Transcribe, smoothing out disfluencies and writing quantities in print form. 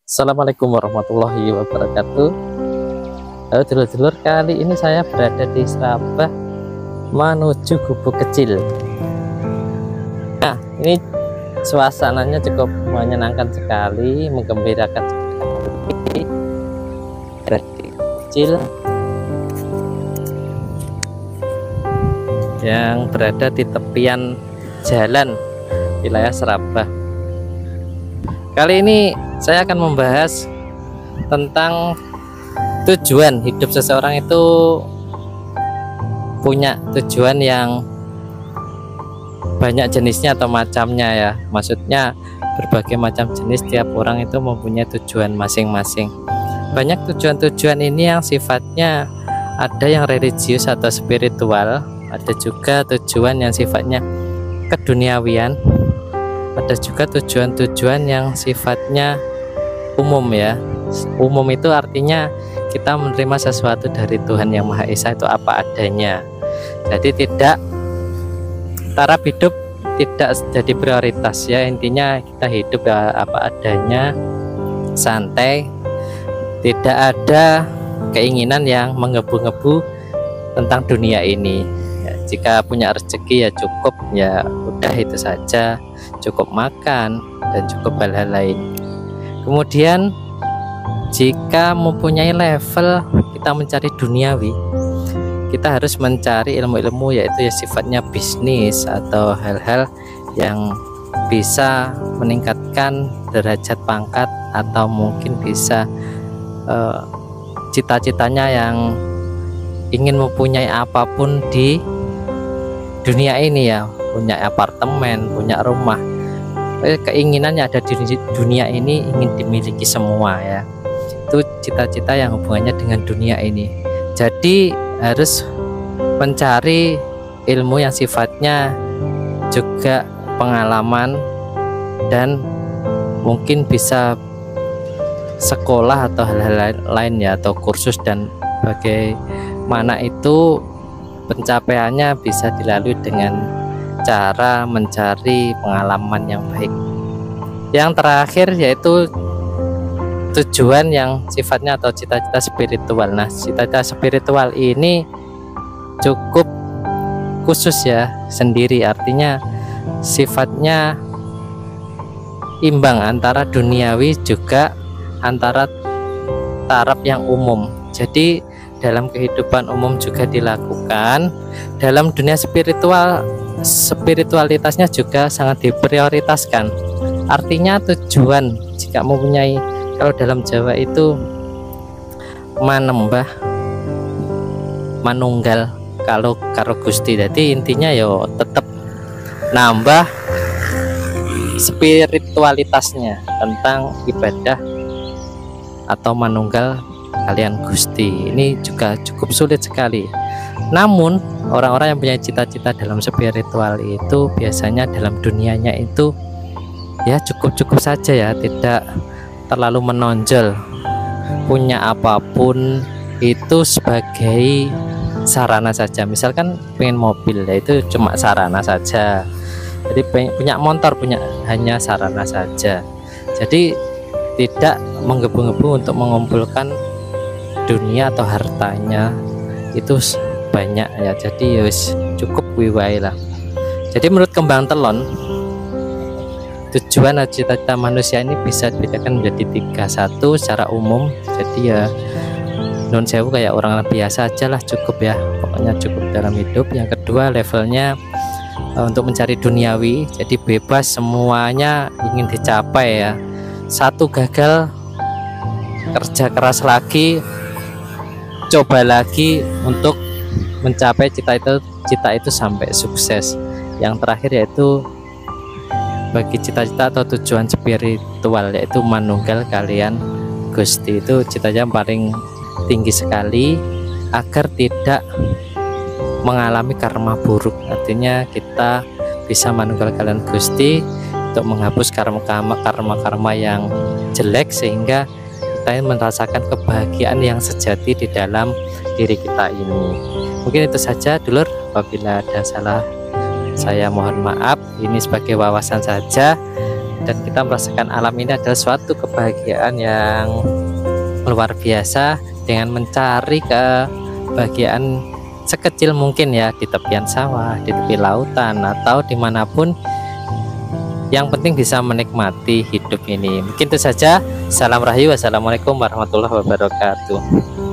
Assalamualaikum warahmatullahi wabarakatuh. Halo dulur-dulur, kali ini saya berada di Serabah menuju Gubuk Kecil. Nah, ini suasananya cukup menyenangkan sekali, menggembirakan sekali. Kecil yang berada di tepian jalan wilayah Serabah. Kali ini saya akan membahas tentang tujuan hidup seseorang itu punya tujuan yang banyak jenisnya atau macamnya ya. Maksudnya berbagai macam jenis, tiap orang itu mempunyai tujuan masing-masing. Banyak tujuan-tujuan ini yang sifatnya ada yang religius atau spiritual, ada juga tujuan yang sifatnya keduniawian, ada juga tujuan-tujuan yang sifatnya umum ya. Umum itu artinya kita menerima sesuatu dari Tuhan Yang Maha Esa itu apa adanya. Jadi tidak taraf hidup tidak jadi prioritas ya. Intinya kita hidup ya apa adanya, santai, tidak ada keinginan yang menggebu-gebu tentang dunia ini ya. Jika punya rezeki ya cukup, ya udah itu saja, cukup makan dan cukup hal-hal lain. Kemudian jika mempunyai level kita mencari duniawi, kita harus mencari ilmu-ilmu yaitu ya sifatnya bisnis atau hal-hal yang bisa meningkatkan derajat pangkat atau mungkin bisa cita-citanya yang ingin mempunyai apapun di dunia ini ya, punya apartemen, punya rumah, keinginannya ada di dunia ini ingin dimiliki semua ya. Itu cita-cita yang hubungannya dengan dunia ini. Jadi harus mencari ilmu yang sifatnya juga pengalaman dan mungkin bisa sekolah atau hal-hal lain ya, atau kursus, dan bagaimana itu pencapaiannya bisa dilalui dengan cara mencari pengalaman yang baik. Yang terakhir yaitu tujuan yang sifatnya atau cita-cita spiritual. Nah, cita-cita spiritual ini cukup khusus ya, sendiri, artinya sifatnya imbang antara duniawi juga antara taraf yang umum. Jadi dalam kehidupan umum juga dilakukan, dalam dunia spiritualitasnya juga sangat diprioritaskan. Artinya tujuan jika mempunyai, kalau dalam Jawa itu manembah manunggal kalau karo Gusti. Jadi intinya yo tetap nambah spiritualitasnya tentang ibadah atau manunggal kalian Gusti. Ini juga cukup sulit sekali. Namun orang-orang yang punya cita-cita dalam spiritual itu biasanya dalam dunianya itu ya cukup-cukup saja ya, tidak terlalu menonjol. Punya apapun itu sebagai sarana saja. Misalkan pengen mobil ya itu cuma sarana saja. Jadi punya motor, punya hanya sarana saja. Jadi tidak menggebu-gebu untuk mengumpulkan dunia atau hartanya itu banyak ya. Jadi yus cukup wiwai lah. Jadi menurut Kembang Telon, tujuan atau cita-cita manusia ini bisa dibedakan menjadi tiga. Satu secara umum, jadi ya non sewu kayak orang biasa aja lah, cukup ya, pokoknya cukup dalam hidup. Yang kedua levelnya untuk mencari duniawi, jadi bebas, semuanya ingin dicapai ya. Satu gagal, kerja keras lagi, coba lagi untuk mencapai cita itu sampai sukses. Yang terakhir yaitu bagi cita-cita atau tujuan spiritual yaitu manunggal kalian Gusti. Itu cita-cita paling tinggi sekali agar tidak mengalami karma buruk. Artinya kita bisa manunggal kalian Gusti untuk menghapus karma yang jelek, sehingga kita merasakan kebahagiaan yang sejati di dalam diri kita ini. Mungkin itu saja dulur, apabila ada salah saya mohon maaf. Ini sebagai wawasan saja. dan kita merasakan alam ini adalah suatu kebahagiaan yang luar biasa, dengan mencari kebahagiaan sekecil mungkin ya, di tepian sawah, di tepi lautan, atau dimanapun. Yang penting bisa menikmati hidup ini. Mungkin itu saja. Salam Rahayu. Wassalamualaikum warahmatullahi wabarakatuh.